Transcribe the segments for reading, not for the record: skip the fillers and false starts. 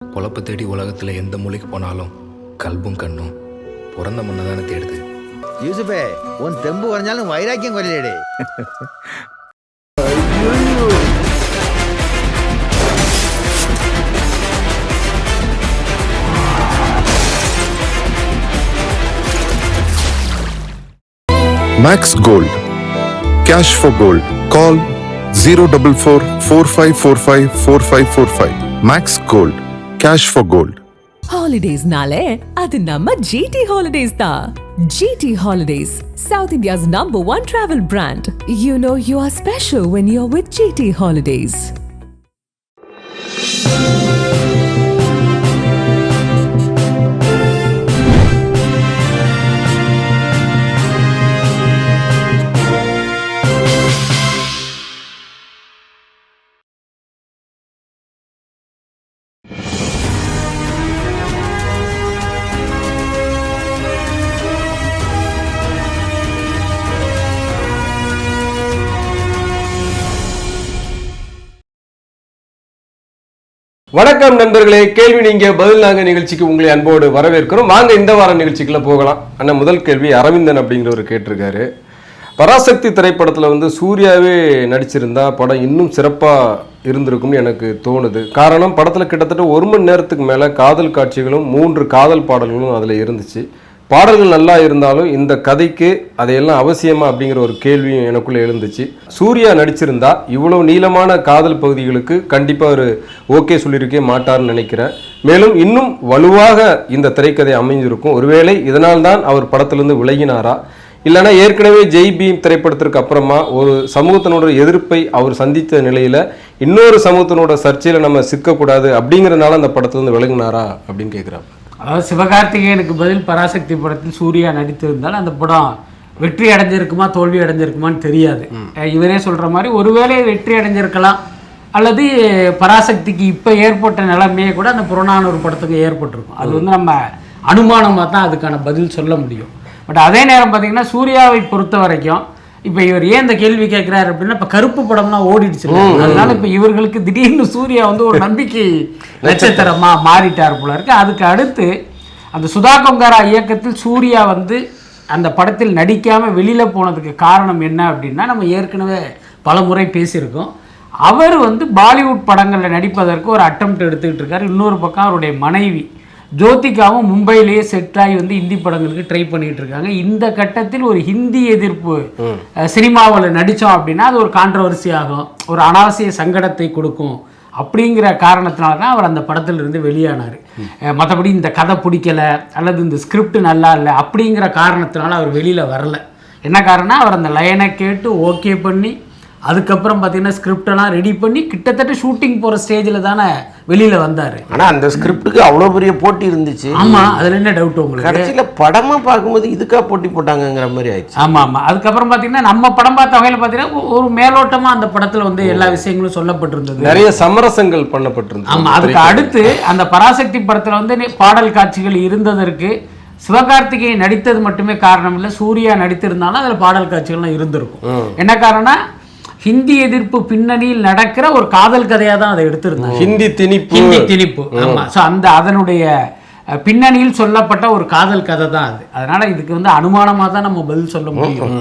பொழப்பு தேடி உலகத்தில் எந்த மூலைக்கு போனாலும் கல்பும் கண்ணும் பிறந்த மண்ணை தானே தேடுது. யூசுஃபே, உன் தெம்பு குறைஞ்சாலும் வைராக்கியம் குறையலடே. Max Gold. Cash for gold. Call 04445454545. Max Gold. Cash for gold. Holidays nale adu namma GT Holidays da. GT Holidays, South India's #1 travel brand. You know you are special when you're with GT Holidays. வணக்கம் நண்பர்களே, கேள்வி நீங்க பதில் நாங்க நிகழ்ச்சிக்கு உங்களை அன்போடு வரவேற்கிறோம். வாங்க இந்த வார நிகழ்ச்சிக்குள்ள போகலாம். அண்ணா, முதல் கேள்வி அரவிந்தன் அப்படிங்கிறவர் கேட்டிருக்காரு. பராசக்தி திரைப்படத்தில் சூர்யாவே நடிச்சிருந்தா படம் இன்னும் சிறப்பாக இருந்திருக்கும்னு எனக்கு தோணுது. காரணம், படத்தில் கிட்டத்தட்ட 1 மணி நேரத்துக்கு மேலே காதல் காட்சிகளும் 3 காதல் பாடல்களும் அதில் இருந்துச்சு. பாடல்கள் நல்லா இருந்தாலும் இந்த கதைக்கு அதையெல்லாம் அவசியமா அப்படிங்கிற ஒரு கேள்வியும் எனக்குள்ளே எழுந்துச்சு. சூர்யா நடிச்சிருந்தா இவ்வளவு நீளமான காதல் பகுதிகளுக்கு கண்டிப்பாக ஒரு ஓகே சொல்லியிருக்கே மாட்டார்னு நினைக்கிறேன். மேலும் இன்னும் வலுவாக இந்த திரைக்கதை அமைஞ்சிருக்கும். ஒருவேளை இதனால்தான் அவர் படத்திலிருந்து விலகினாரா, இல்லைனா ஏற்கனவே ஜெய் பீம் திரைப்படத்திற்கு அப்புறமா ஒரு சமூகத்தினோட எதிர்ப்பை அவர் சந்தித்த நிலையில் இன்னொரு சமூகத்தினோட சர்ச்சையில் நம்ம சிக்கக்கூடாது அப்படிங்கிறதுனால அந்த படத்திலிருந்து விலகினாரா அப்படின்னு கேட்குறான். அதாவது சிவகார்த்திகேயனுக்கு பதில் பராசக்தி படத்தில் சூர்யா நடித்திருந்தால் அந்த படம் வெற்றி அடைஞ்சிருக்குமா தோல்வி அடைஞ்சிருக்குமான்னு தெரியாது. இவரே சொல்கிற மாதிரி ஒருவேளை வெற்றி அடைஞ்சிருக்கலாம், அல்லது பராசக்திக்கு இப்போ ஏற்பட்ட நிலைமையே கூட அந்த புறநானூறு படத்துக்கு ஏற்பட்டிருக்கும். அது நம்ம அனுமானமாக தான் அதுக்கான பதில் சொல்ல முடியும். பட் அதே நேரம் பார்த்திங்கன்னா சூர்யாவை பொறுத்த வரைக்கும் இப்போ இவர் ஏன் இந்த கேள்வி கேட்குறாரு அப்படின்னா, இப்போ கருப்பு படம்னா ஓடிடுச்சு. அதனால இப்போ இவர்களுக்கு திடீர்னு சூர்யா ஒரு நம்பிக்கை நட்சத்திரமாக மாறிட்டார் போல இருக்கு. அதுக்கு அடுத்து அந்த சுதா கொங்காரா இயக்கத்தில் சூர்யா அந்த படத்தில் நடிக்காமல் வெளியில் போனதுக்கு காரணம் என்ன அப்படின்னா, நம்ம ஏற்கனவே பல முறை பேசியிருக்கோம். அவர் பாலிவுட் படங்களில் நடிப்பதற்கு ஒரு அட்டெம்ப்ட் எடுத்துக்கிட்டு இருக்காரு. இன்னொரு பக்கம் அவருடைய மனைவி ஜோதிகாவும் மும்பையிலேயே செட் ஆகி ஹிந்தி படங்களுக்கு ட்ரை பண்ணிட்டு இருக்காங்க. இந்த கட்டத்தில் ஒரு ஹிந்தி எதிர்ப்பு சினிமாவில் நடித்தோம் அப்படின்னா அது ஒரு கான்ட்ரவர்சி ஆகும், ஒரு அனாவசிய சங்கடத்தை கொடுக்கும். அப்படிங்கிற காரணத்தினால தான் அவர் அந்த படத்திலிருந்து வெளியானார். மற்றபடி இந்த கதை பிடிக்கலை அல்லது இந்த ஸ்கிரிப்ட் நல்லா இல்லை அப்படிங்கிற காரணத்தினால அவர் வெளியில் வரலை. என்ன காரணம், அவர் அந்த லைனை கேட்டு ஓகே பண்ணி அதுக்கப்புறம் பார்த்தீங்கன்னா ஸ்கிரிப்டெல்லாம் ரெடி பண்ணி கிட்டத்தட்ட ஷூட்டிங் போகிற ஸ்டேஜில் தானே வெளியில் வந்தார். ஆனால் அந்த ஸ்கிரிப்டுக்கு அவ்வளோ பெரிய போட்டி இருந்துச்சு. ஆமாம், அதில் என்ன டவுட் உங்களுக்கு? கடைசியில் படமாக பார்க்கும்போது இதுக்காக போட்டி போட்டாங்கங்கிற மாதிரி ஆயிடுச்சு. ஆமாம். அதுக்கப்புறம் பார்த்தீங்கன்னா நம்ம படம் பார்த்த வகையில் பார்த்தீங்கன்னா ஒரு மேலோட்டமாக அந்த படத்தில் எல்லா விஷயங்களும் சொல்லப்பட்டிருந்தது, நிறைய சமரசங்கள் பண்ணப்பட்டிருந்தது. ஆமாம். அதுக்கு அடுத்து அந்த பராசக்தி படத்தில் பாடல் காட்சிகள் இருந்ததற்கு சிவகார்த்திகேயன் நடித்தது மட்டுமே காரணம் இல்லை, சூர்யா நடித்திருந்தாலும் அதில் பாடல் காட்சிகள்லாம் இருந்திருக்கும். என்ன காரணம், ஹிந்தி எதிர்ப்பு பின்னணியில் நடக்கிற ஒரு காதல் கதையாக தான் அதை எடுத்திருந்தாங்க. ஹிந்தி திணிப்பு. ஆமா. ஸோ அதனுடைய பின்னணியில் சொல்லப்பட்ட ஒரு காதல் கதை தான் அது. அதனால இதுக்கு அனுமானமாக தான் நம்ம பதில் சொல்ல முடியும்.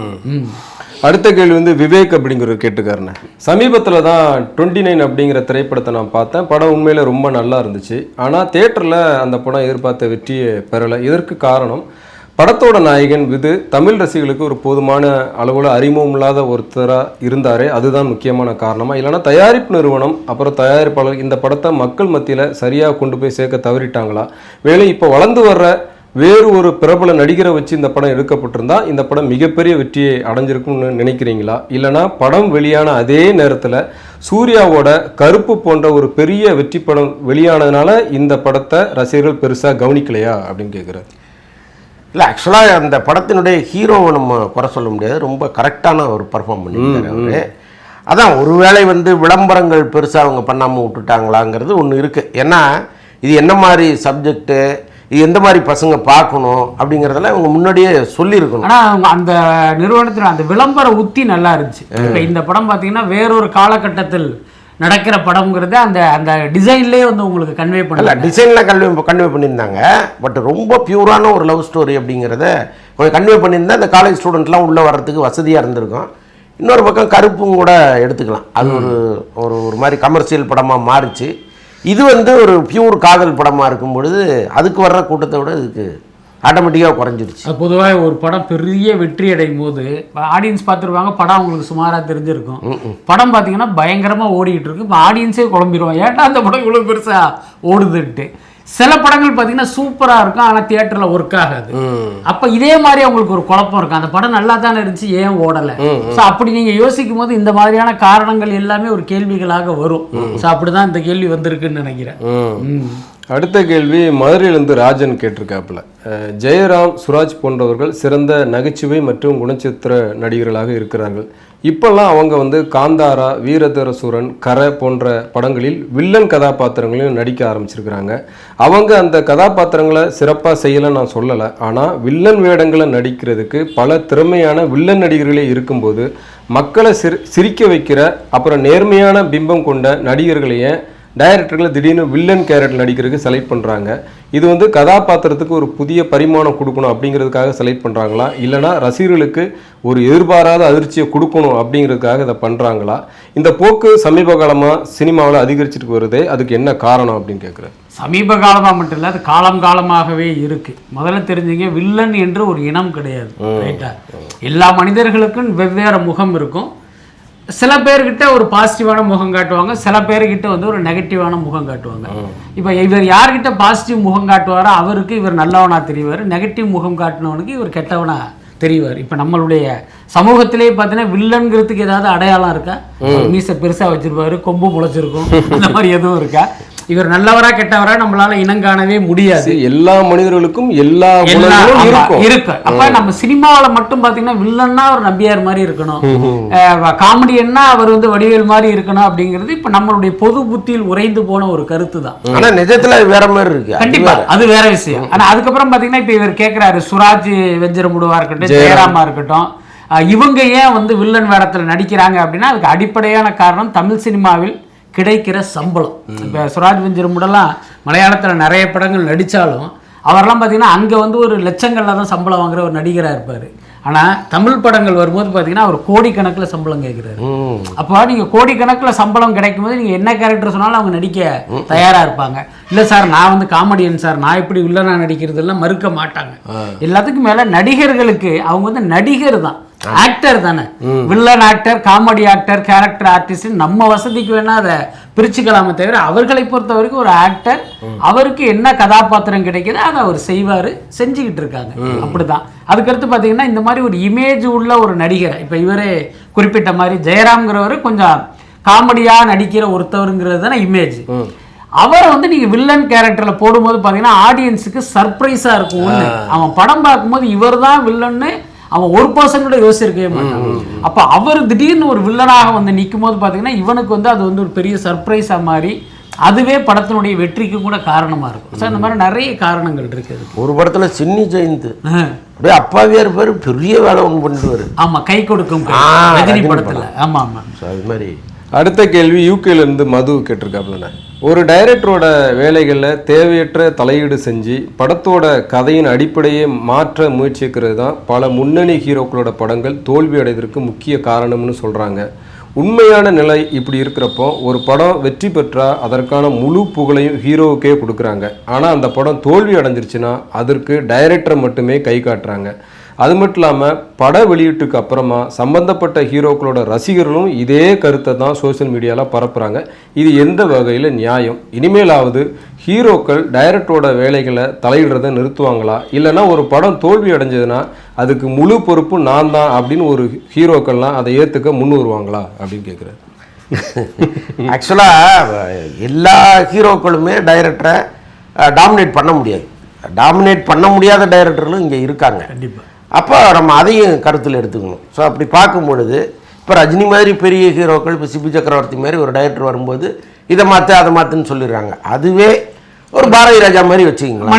அடுத்த கேள்வி விவேக் அப்படிங்கிறவர் கேட்டுக்காருண்ணே. சமீபத்தில் தான் 29 அப்படிங்கிற திரைப்படத்தை நான் பார்த்தேன். படம் உண்மையில ரொம்ப நல்லா இருந்துச்சு. ஆனால் தியேட்டரில் அந்த படம் எதிர்பார்த்த வெற்றியை பெறலை. இதற்கு காரணம், படத்தோட நாயகன் விது தமிழ் ரசிகர்களுக்கு ஒரு போதுமான அளவில் அறிமுகம் இல்லாத ஒருத்தராக இருந்தாரே, அதுதான் முக்கியமான காரணமாக, இல்லைனா தயாரிப்பு நிறுவனம் அப்புறம் தயாரிப்பாளர் இந்த படத்தை மக்கள் மத்தியில் சரியாக கொண்டு போய் சேர்க்க தவறிட்டாங்களா, வேலை இப்போ வளர்ந்து வர்ற வேறு ஒரு பிரபல நடிகரை வச்சு இந்த படம் எடுக்கப்பட்டிருந்தா இந்த படம் மிகப்பெரிய வெற்றியை அடைஞ்சிருக்கும்னு நினைக்கிறீங்களா, இல்லைனா படம் வெளியான அதே நேரத்தில் சூர்யாவோட கருப்பு போன்ற ஒரு பெரிய வெற்றி படம் வெளியானதுனால இந்த படத்தை ரசிகர்கள் பெருசாக கவனிக்கலையா அப்படின்னு கேட்குறாரு. இல்லை, ஆக்சுவலாக அந்த படத்தினுடைய ஹீரோவை நம்ம குறை சொல்ல முடியாது, ரொம்ப கரெக்டான ஒரு பர்ஃபார்ம் பண்ணியிருக்காரு அவரு. அதான் ஒருவேளை விளம்பரங்கள் பெருசாக அவங்க பண்ணாமல் விட்டுட்டாங்களாங்கிறது ஒன்று இருக்குது. ஏன்னா இது என்ன மாதிரி சப்ஜெக்டு, இது எந்த மாதிரி பசங்க பார்க்கணும் அப்படிங்கிறதெல்லாம் இவங்க முன்னாடியே சொல்லியிருக்கணும். ஆனால் அந்த நிறுவனத்தில் அந்த விளம்பர உத்தி நல்லா இருந்துச்சு. இப்போ இந்த படம் பார்த்தீங்கன்னா வேறொரு காலகட்டத்தில் நடக்கிற படம்ங்கிறது அந்த அந்த டிசைன்லேயே வந்து உங்களுக்கு கன்வே இல்லை பண்ணல. டிசைனில் கன்வே பண்ணியிருந்தாங்க. பட் ரொம்ப பியூரான ஒரு லவ் ஸ்டோரி அப்படிங்கிறத கொஞ்சம் கன்வே பண்ணியிருந்தா இந்த காலேஜ் ஸ்டூடெண்ட்லாம் உள்ளே வர்றதுக்கு வசதியாக இருந்திருக்கும். இன்னொரு பக்கம் கருப்பும் கூட எடுத்துக்கலாம். அது ஒரு மாதிரி கமர்ஷியல் படமாக மாறிச்சு. இது வந்து ஒரு பியூர் காதல் படமாக இருக்கும் பொழுது அதுக்கு வர்ற கூட்டத்தை விட இதுக்கு ஆட்டோமேட்டிக்காக குறைஞ்சிருச்சு. அது பொதுவாக ஒரு படம் பெரிய வெற்றி அடையும் போது ஆடியன்ஸ் பார்த்துருவாங்க, படம் அவங்களுக்கு சுமாராக தெரிஞ்சிருக்கும். படம் பார்த்தீங்கன்னா பயங்கரமாக ஓடிக்கிட்டு இருக்கு, இப்போ ஆடியன்ஸே குழம்பிடுவோம், ஏன்டா அந்த படம் இவ்வளோ பெருசாக ஓடுதுன்ட்டு. சில படங்கள் பார்த்தீங்கன்னா சூப்பராக இருக்கும், ஆனால் தியேட்டரில் ஒர்க் ஆகாது. அப்போ இதே மாதிரி அவங்களுக்கு ஒரு குழப்பம் இருக்கும், அந்த படம் நல்லா தானே இருந்துச்சு ஏன் ஓடலை. ஸோ அப்படி நீங்கள் யோசிக்கும் போது இந்த மாதிரியான காரணங்கள் எல்லாமே ஒரு கேள்விகளாக வரும். ஸோ அப்படி தான் இந்த கேள்வி வந்திருக்குன்னு நினைக்கிறேன். அடுத்த கேள்வி மதுரையிலிருந்து ராஜன் கேட்டிருக்காப்புல. ஜெயராம், சுராஜ் போன்றவர்கள் சிறந்த நகைச்சுவை மற்றும் குணச்சித்திர நடிகர்களாக இருக்கிறார்கள். இப்போல்லாம் அவங்க வந்து காந்தாரா, வீரதரசூரன், கரை போன்ற படங்களில் வில்லன் கதாபாத்திரங்களையும் நடிக்க ஆரம்பிச்சிருக்கிறாங்க. அவங்க அந்த கதாபாத்திரங்களை சிறப்பாக செய்யலைன்னு நான் சொல்லலை, ஆனால் வில்லன் வேடங்களை நடிக்கிறதுக்கு பல திறமையான வில்லன் நடிகர்களே இருக்கும்போது மக்களை சிரிக்க வைக்கிற அப்புறம் நேர்மையான பிம்பம் கொண்ட நடிகர்களையே டைரக்டர்களை திடீர்னு வில்லன் கேரக்டர் நடிக்கிறதுக்கு செலக்ட் பண்ணுறாங்க. இது வந்து கதாபாத்திரத்துக்கு ஒரு புதிய பரிமாணம் கொடுக்கணும் அப்படிங்கிறதுக்காக செலக்ட் பண்ணுறாங்களா, இல்லைனா ரசிகர்களுக்கு ஒரு எதிர்பாராத அதிர்ச்சியை கொடுக்கணும் அப்படிங்கிறதுக்காக இதை பண்ணுறாங்களா? இந்த போக்கு சமீப காலமாக சினிமாவில் அதிகரிச்சுட்டு வருதே, அதுக்கு என்ன காரணம் அப்படின்னு கேட்குறேன். சமீப காலமாக மட்டும் இல்லை, அது காலம் காலமாகவே இருக்குது. முதல்ல தெரிஞ்சுங்க, வில்லன் என்று ஒரு இனம் கிடையாது. ரைட்டா? எல்லா மனிதர்களுக்கும் வெவ்வேறு முகம் இருக்கும். சில பேர்கிட்ட ஒரு பாசிட்டிவான முகம் காட்டுவாங்க, சில பேர்கிட்ட வந்து ஒரு நெகட்டிவான முகம் காட்டுவாங்க. இப்போ இவர் யார்கிட்ட பாசிட்டிவ் முகம் காட்டுவாரோ அவருக்கு இவர் நல்லவனா தெரிவார், நெகட்டிவ் முகம் காட்டினவனுக்கு இவர் கெட்டவனா தெரிவார். இப்போ நம்மளுடைய சமூகத்திலே பார்த்தீங்கன்னா வில்லன்கிறதுக்கு ஏதாவது அடையாளம் இருக்கா? மீசை பெருசாக வச்சிருப்பாரு, கொம்பு முளைச்சிருக்கும், அந்த மாதிரி எதுவும் இருக்கா? இவர் நல்லவரா கெட்டவரா நம்மளால இனங்காணவே முடியாது. எல்லா மனிதர்களுக்கும் எல்லா இருக்கு. அப்ப நம்ம சினிமாவில் மட்டும் பாத்தீங்கன்னா வில்லன்னா ஒரு நம்பியார் மாதிரி இருக்கணும், காமெடியன்னா அவர் வந்து வடிவேல் மாதிரி இருக்கணும் அப்படிங்கிறது இப்ப நம்மளுடைய பொது புத்தியில் உறைந்து போன ஒரு கருத்து தான். ஆனா நிஜத்துல வேற மாதிரி இருக்கு. கண்டிப்பா அது வேற விஷயம். ஆனா அதுக்கப்புறம் பாத்தீங்கன்னா இப்ப இவர் கேட்கிறாரு, சுராஜ் வெஞ்சரமுடுவா இருக்கட்டும், ஜெயராமா இருக்கட்டும், இவங்க ஏன் வந்து வில்லன் வேடத்துல நடிக்கிறாங்க அப்படின்னா அதுக்கு அடிப்படையான காரணம் தமிழ் சினிமாவில் கிடைக்கிற சம்பளம். இப்போ சுராஜ் வெஞ்சரமுடெல்லாம் மலையாளத்தில் நிறைய படங்கள் நடித்தாலும் அவரெல்லாம் பார்த்தீங்கன்னா அங்கே வந்து ஒரு லட்சங்களில் தான் சம்பளம் வாங்குற ஒரு நடிகராக இருப்பார். ஆனால் தமிழ் படங்கள் வரும்போது பார்த்தீங்கன்னா அவர் கோடிக்கணக்கில் சம்பளம் கேட்குறாரு. அப்போ நீங்கள் கோடிக்கணக்கில் சம்பளம் கிடைக்கும் போது நீங்கள் என்ன கேரக்டர் சொன்னாலும் அவங்க நடிக்க தயாராக இருப்பாங்க. இல்லை சார் நான் வந்து காமெடியன் சார், நான் இப்படி வில்லனா நடிக்கிறதெல்லாம் மறுக்க மாட்டாங்க. எல்லாத்துக்கும் மேலே நடிகர்களுக்கு அவங்க வந்து நடிகர் தான், ஆக்டர் தானே. Villain actor, comedy actor, character artist நம்ம வசதிக்கு வேணா அதை பிரிச்சுக்கலாமே தவிர அவர்களை பொறுத்த வரைக்கும் ஒரு ஆக்டர் அவருக்கு என்ன கதாபாத்திரம் கிடைக்குதோ அதை அவர் செய்வார், செஞ்சுக்கிட்டு இருக்காங்க. அப்படிதான். அதுக்கடுத்து பார்த்தீங்கன்னா இந்த மாதிரி ஒரு இமேஜ் உள்ள ஒரு நடிகரை, இப்போ இவரே குறிப்பிட்ட மாதிரி ஜெயராம்ங்கிறவர் கொஞ்சம் காமெடியாக நடிக்கிற ஒருத்தவருங்கிறது தானே இமேஜ். அவரை வந்து நீங்க வில்லன் கேரக்டர்ல போடும்போது பார்த்தீங்கன்னா ஆடியன்ஸுக்கு சர்ப்ரைஸா இருக்கும். அவன் படம் பார்க்கும்போது இவர் தான் வில்லன்னு அவன் ஒரு பர்சன் கூட யோசிச்சிருக்கவே மாட்டான். அப்போ அவர் திடீர்னு ஒரு வில்லனாக வந்து நிற்கும் போது பார்த்தீங்கன்னா இவனுக்கு வந்து அது வந்து ஒரு பெரிய சர்ப்ரைஸாக மாதிரி அதுவே படத்தினுடைய வெற்றிக்கு கூட காரணமாக இருக்கும். சார் இந்த மாதிரி நிறைய காரணங்கள் இருக்குது. ஒரு படத்தில் சின்னி ஜெயந்த் அப்படியே அப்பாவியார் பேர் பெரிய வேலை ஒன்று பண்ணிடுவார். ஆமாம், கை கொடுக்கும் ரஜினி படத்தில். ஆமாம் ஆமாம், அது மாதிரி. அடுத்த கேள்வி யூகேலேருந்து மது கேட்டிருக்காப்புலண்ணே. ஒரு டைரக்டரோட வேலைகளில் தேவையற்ற தலையீடு செஞ்சு படத்தோட கதையின் அடிப்படையை மாற்ற முயற்சிக்கிறது தான் பல முன்னணி ஹீரோக்களோட படங்கள் தோல்வி அடைவதற்கு முக்கிய காரணம்னு சொல்கிறாங்க. உண்மையான நிலை இப்படி இருக்கிறப்போ ஒரு படம் வெற்றி பெற்றால் அதற்கான முழு புகழையும் ஹீரோவுக்கே கொடுக்குறாங்க. ஆனால் அந்த படம் தோல்வி அடைஞ்சிருச்சுன்னா அதற்கு டைரக்டரை மட்டுமே கை காட்டுறாங்க. அது மட்டும் இல்லாமல் பட வெளியீட்டுக்கு அப்புறமா சம்பந்தப்பட்ட ஹீரோக்களோட ரசிகர்களும் இதே கருத்தை தான் சோசியல் மீடியாவில் பரப்புகிறாங்க. இது எந்த வகையில் நியாயம்? இனிமேலாவது ஹீரோக்கள் டைரக்டரோட வேலைகளை தலையிடுறதை நிறுத்துவாங்களா, இல்லைனா ஒரு படம் தோல்வி அடைஞ்சதுன்னா அதுக்கு முழு பொறுப்பு நான் தான் அப்படின்னு ஒரு ஹீரோக்கள்லாம் அதை ஏற்றுக்க முன் வருவாங்களா அப்படின்னு கேட்குறேன். ஆக்சுவலாக எல்லா ஹீரோக்களுமே டைரக்டரை டாமினேட் பண்ண முடியாது. டாமினேட் பண்ண முடியாத டைரக்டர்களும் இங்கே இருக்காங்க. கண்டிப்பாக. அப்போ நம்ம அதையும் கருத்தில் எடுத்துக்கணும். ஸோ அப்படி பார்க்கும் பொழுது இப்போ ரஜினி மாதிரி பெரிய ஹீரோக்கள், இப்போ சிபி சக்கரவர்த்தி மாதிரி ஒரு டைரக்டர் வரும்போது இதை மாற்ற அதை மாற்றுன்னு சொல்லிடுறாங்க. அதுவே ஒரு பாரதி ராஜா மாதிரி வச்சுக்கிங்களா,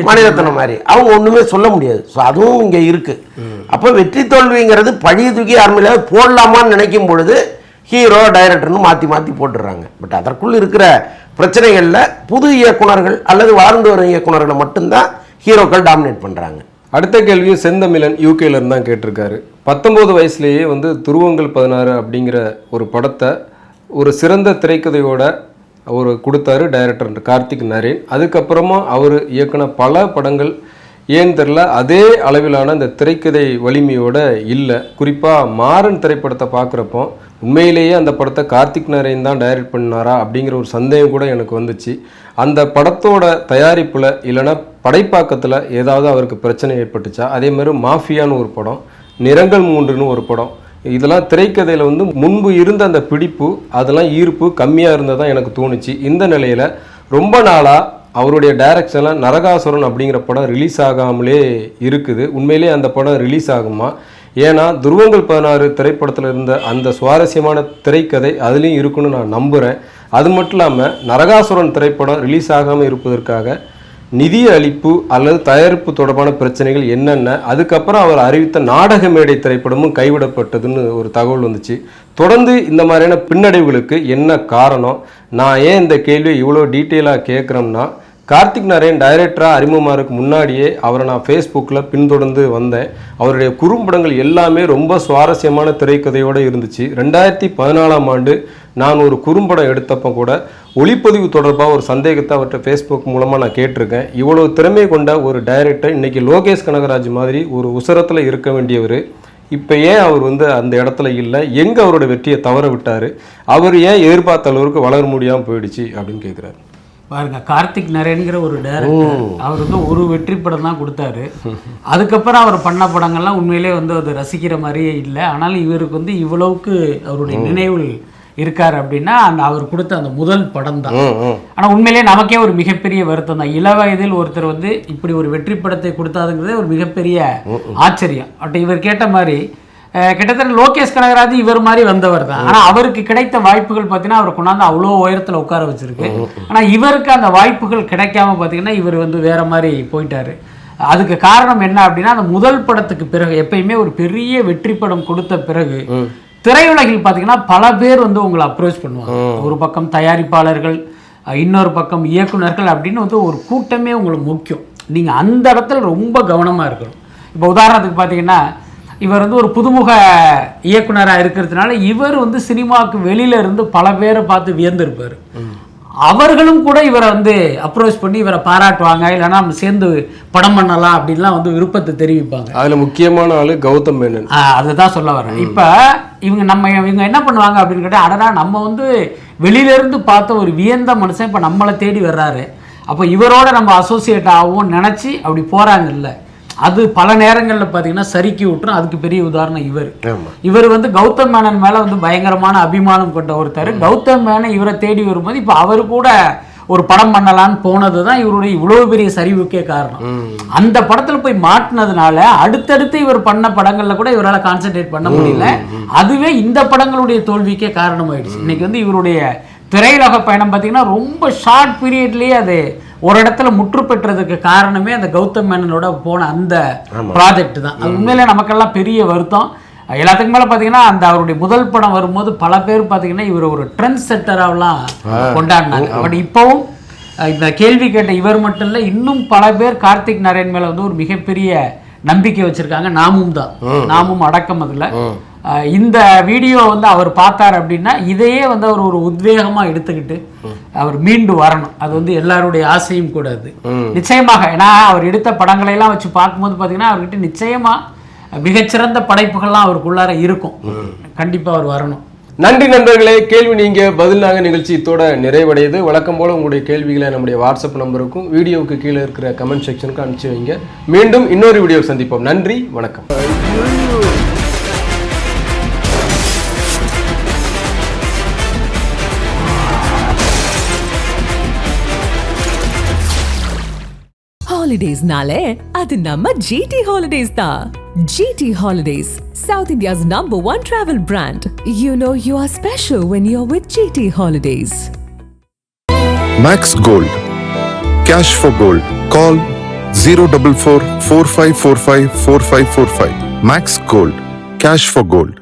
மணிரத்னம் மாதிரி அவங்க ஒன்றுமே சொல்ல முடியாது. ஸோ அதுவும் இங்கே இருக்குது. அப்போ வெற்றி தோல்விங்கிறது பழைய தூக்கி யாருமே போடலாமான்னு நினைக்கும் பொழுது ஹீரோ டைரக்டர்னு மாற்றி மாற்றி போட்டுடுறாங்க. பட் அதற்குள் இருக்கிற பிரச்சனைகளில் புது இயக்குனர்கள் அல்லது வாழ்ந்து வரும் இயக்குனர்களை மட்டும்தான் ஹீரோக்கள் டாமினேட் பண்ணுறாங்க. அடுத்த கேள்வியும் செந்தமிழன் யூகேல இருந்து தான் கேட்டிருக்காரு. 19 வயசுலேயே வந்து துருவங்கள் 16 அப்படிங்கிற ஒரு படத்தை ஒரு சிறந்த திரைக்கதையோட அவர் கொடுத்தாரு டைரக்டர் கார்த்திக் நரேன். அதுக்கப்புறமா அவர் இயக்குன பல படங்கள் ஏன் தெரில அதே அளவிலான இந்த திரைக்கதை வலிமையோட இல்லை. குறிப்பாக மாறன் திரைப்படத்தை பார்க்குறப்போ உண்மையிலேயே அந்த படத்தை கார்த்திக் நரேன் தான் டைரக்ட் பண்ணாரா அப்படிங்கிற ஒரு சந்தேகம் கூட எனக்கு வந்துச்சு. அந்த படத்தோட தயாரிப்பில் இல்லைன்னா படைப்பாக்கத்தில் ஏதாவது அவருக்கு பிரச்சனை ஏற்பட்டுச்சா? அதேமாதிரி மாஃபியான்னு ஒரு படம், நிறங்கள் 3ன்னு ஒரு படம், இதெல்லாம் திரைக்கதையில் வந்து முன்பு இருந்த அந்த பிடிப்பு அதெல்லாம் ஈர்ப்பு கம்மியாக இருந்ததான் எனக்கு தோணுச்சு. இந்த நிலையில் ரொம்ப நாளாக அவருடைய டைரக்ஷனில் நரகாசுரன் அப்படிங்கிற படம் ரிலீஸ் ஆகாமலே இருக்குது. உண்மையிலே அந்த படம் ரிலீஸ் ஆகுமா? ஏன்னா துருவங்கள் 16 திரைப்படத்தில் இருந்த அந்த சுவாரஸ்யமான திரைக்கதை அதுலேயும் இருக்குன்னு நான் நம்புகிறேன். அது மட்டும் இல்லாமல் நரகாசுரன் திரைப்படம் ரிலீஸ் ஆகாமல் இருப்பதற்காக நிதி அளிப்பு அல்லது தயாரிப்பு தொடர்பான பிரச்சனைகள் என்னென்ன, அதுக்கப்புறம் அவர் அறிவித்த நாடக மேடை திரைப்படமும் கைவிடப்பட்டதுன்னு ஒரு தகவல் வந்துச்சு. தொடர்ந்து இந்த மாதிரியான பின்னடைவுகளுக்கு என்ன காரணம்? நான் ஏன் இந்த கேள்வியை இவ்வளோ டீட்டெயிலாக கேட்குறோம்னா, கார்த்திக் நரேன் டைரக்டராக அறிமுகமாருக்கு முன்னாடியே அவரை நான் ஃபேஸ்புக்கில் பின்தொடர்ந்து வந்தேன். அவருடைய குறும்படங்கள் எல்லாமே ரொம்ப சுவாரஸ்யமான திரைக்கதையோடு இருந்துச்சு. 2014ஆம் ஆண்டு நான் ஒரு குறும்படம் எடுத்தப்போ கூட ஒளிப்பதிவு தொடர்பாக ஒரு சந்தேகத்தை அவர்கிட்ட ஃபேஸ்புக் மூலமாக நான் கேட்டிருக்கேன். இவ்வளோ திறமை கொண்ட ஒரு டைரக்டர் இன்றைக்கி லோகேஷ் கனகராஜ் மாதிரி ஒரு உசரத்தில் இருக்க வேண்டியவர் இப்போ ஏன் அவர் வந்து அந்த இடத்துல இல்லை? எங்கே அவரோட வெற்றியை தவற விட்டார்? அவர் ஏன் எதிர்பார்த்த அளவுக்கு வளர முடியாமல் போயிடுச்சு அப்படின்னு கேட்குறாரு. பாருங்க, கார்த்திக் நரேன்கிற ஒரு டைரக்டர் அவர் வந்து ஒரு வெற்றி படம் தான் கொடுத்தாரு. அதுக்கப்புறம் அவர் பண்ண படங்கள்லாம் உண்மையிலே வந்து அது ரசிக்கிற மாதிரியே இல்லை. ஆனாலும் இவருக்கு வந்து இவ்வளவுக்கு அவருடைய நினைவில் இருக்கார் அப்படின்னா அந்த அவர் கொடுத்த அந்த முதல் படம் தான். ஆனால் உண்மையிலேயே நமக்கே ஒரு மிகப்பெரிய வருத்தம் தான். இள வயதில் ஒருத்தர் வந்து இப்படி ஒரு வெற்றி படத்தை கொடுத்தாதுங்கிறதே ஒரு மிகப்பெரிய ஆச்சரியம். பட் இவர் கேட்ட மாதிரி கிட்டத்தட்ட லோகேஷ் கனகராஜ் இவர் மாதிரி வந்தவர் தான். ஆனால் அவருக்கு கிடைத்த வாய்ப்புகள் பார்த்தீங்கன்னா அவர் கொண்டாந்து அவ்வளோ உயரத்தில் உட்கார வச்சிருக்கு. ஆனால் இவருக்கு அந்த வாய்ப்புகள் கிடைக்காம பார்த்தீங்கன்னா இவர் வந்து வேற மாதிரி போயிட்டாரு. அதுக்கு காரணம் என்ன அப்படின்னா, அந்த முதல் படத்துக்கு பிறகு எப்பயுமே ஒரு பெரிய வெற்றி படம் கொடுத்த பிறகு திரையுலகில் பார்த்தீங்கன்னா பல பேர் வந்து உங்களை அப்ரோச் பண்ணுவாங்க. ஒரு பக்கம் தயாரிப்பாளர்கள், இன்னொரு பக்கம் இயக்குனர்கள் அப்படின்னு வந்து ஒரு கூட்டமே உங்களுக்கு முக்கியம். நீங்கள் அந்த இடத்துல ரொம்ப கவனமாக இருக்கணும். இப்போ உதாரணத்துக்கு பார்த்தீங்கன்னா, இவர் வந்து ஒரு புதுமுக இயக்குனராக இருக்கிறதுனால இவர் வந்து சினிமாவுக்கு வெளியில இருந்து பல பேரை பார்த்து வியந்திருப்பார். அவர்களும் கூட இவரை வந்து அப்ரோச் பண்ணி இவரை பாராட்டுவாங்க, இல்லைன்னா நம்ம சேர்ந்து படம் பண்ணலாம் அப்படின்லாம் வந்து விருப்பத்தை தெரிவிப்பாங்க. அதில் முக்கியமான ஆளு கௌதம் மேனன். அதுதான் சொல்ல வரேன். இப்போ இவங்க என்ன பண்ணுவாங்க அப்படின்னு கேட்டால், அடடா நம்ம வந்து வெளியிலேருந்து பார்த்த ஒரு வியந்த மனுஷன் இப்போ நம்மளை தேடி வர்றாரு, அப்போ இவரோட நம்ம அசோசியேட் ஆகும் நினச்சி அப்படி போகிறாங்க. இல்லை, அது பல நேரங்களில் பார்த்தீங்கன்னா சறுக்கி விட்டுரும். அதுக்கு பெரிய உதாரணம் இவர் வந்து கௌதம் மேனன் மேலே வந்து பயங்கரமான அபிமானம் கொண்ட ஒருத்தர். கௌதம் மேனன் இவரை தேடி வரும்போது இப்போ அவர் கூட ஒரு படம் பண்ணலான்னு போனது தான் இவருடைய இவ்வளவு பெரிய சரிவுக்கே காரணம். அந்த படத்தில் போய் மாட்டினதுனால அடுத்தடுத்து இவர் பண்ண படங்களில் கூட இவரால் கான்சென்ட்ரேட் பண்ண முடியல. அதுவே இந்த படங்களுடைய தோல்விக்கே காரணமாயிடுச்சு. இன்னைக்கு வந்து இவருடைய திரையுலக பயணம் பார்த்தீங்கன்னா ரொம்ப ஷார்ட் பீரியட்லேயே அது ஒரு இடத்துல முற்று பெற்றதுக்கு காரணமே அந்த கௌதம் மேனனோட போன அந்த ப்ராஜெக்ட் தான். அது உண்மையிலே நமக்கெல்லாம் பெரிய வருத்தம். எல்லாத்துக்கு மேலே பார்த்தீங்கன்னா அந்த அவருடைய முதல் படம் வரும்போது பல பேர் பார்த்தீங்கன்னா இவர் ஒரு ட்ரெண்ட் செட்டராகலாம் கொண்டாடினாங்க. பட் இப்போவும் இந்த கேள்வி கேட்ட இவர் மட்டும் இல்லை, இன்னும் பல பேர் கார்த்திக் நரேன் மேலே வந்து ஒரு மிகப்பெரிய நம்பிக்கை வச்சுருக்காங்க. நாமும் அடக்கம் அதில். இந்த வீடியோ வந்து அவர் பார்த்தார் அப்படின்னா இதையே வந்து அவர் ஒரு உத்வேகமாக எடுத்துக்கிட்டு அவர் மீண்டு வரணும். அது வந்து எல்லாருடைய ஆசையும் கூட. அது நிச்சயமாக, ஏன்னா அவர் எடுத்த படங்களை எல்லாம் வச்சு பார்க்கும்போது பார்த்தீங்கன்னா அவர்கிட்ட நிச்சயமாக மிகச்சிறந்த படைப்புகள்லாம் அவருக்குள்ளார இருக்கும். கண்டிப்பாக அவர் வரணும். நன்றி நண்பர்களே. கேள்வி நீங்க பதில் நாங்க நிகழ்ச்சி இத்தோட நிறைவடையுது. வழக்கம் போல உங்களுடைய கேள்விகளை நம்முடைய வாட்ஸ்அப் நம்பருக்கும் வீடியோவுக்கு கீழே இருக்கிற கமெண்ட் செக்ஷனுக்கு அனுப்பிச்சு வைங்க. மீண்டும் இன்னொரு வீடியோ சந்திப்போம். நன்றி, வணக்கம். Holidays nale adu namma GT Holidays da. GT Holidays, South India's #1 travel brand. You know you are special when you're with GT Holidays. Max Gold. Cash for gold. Call 044 4545 4545. Max Gold. Cash for gold.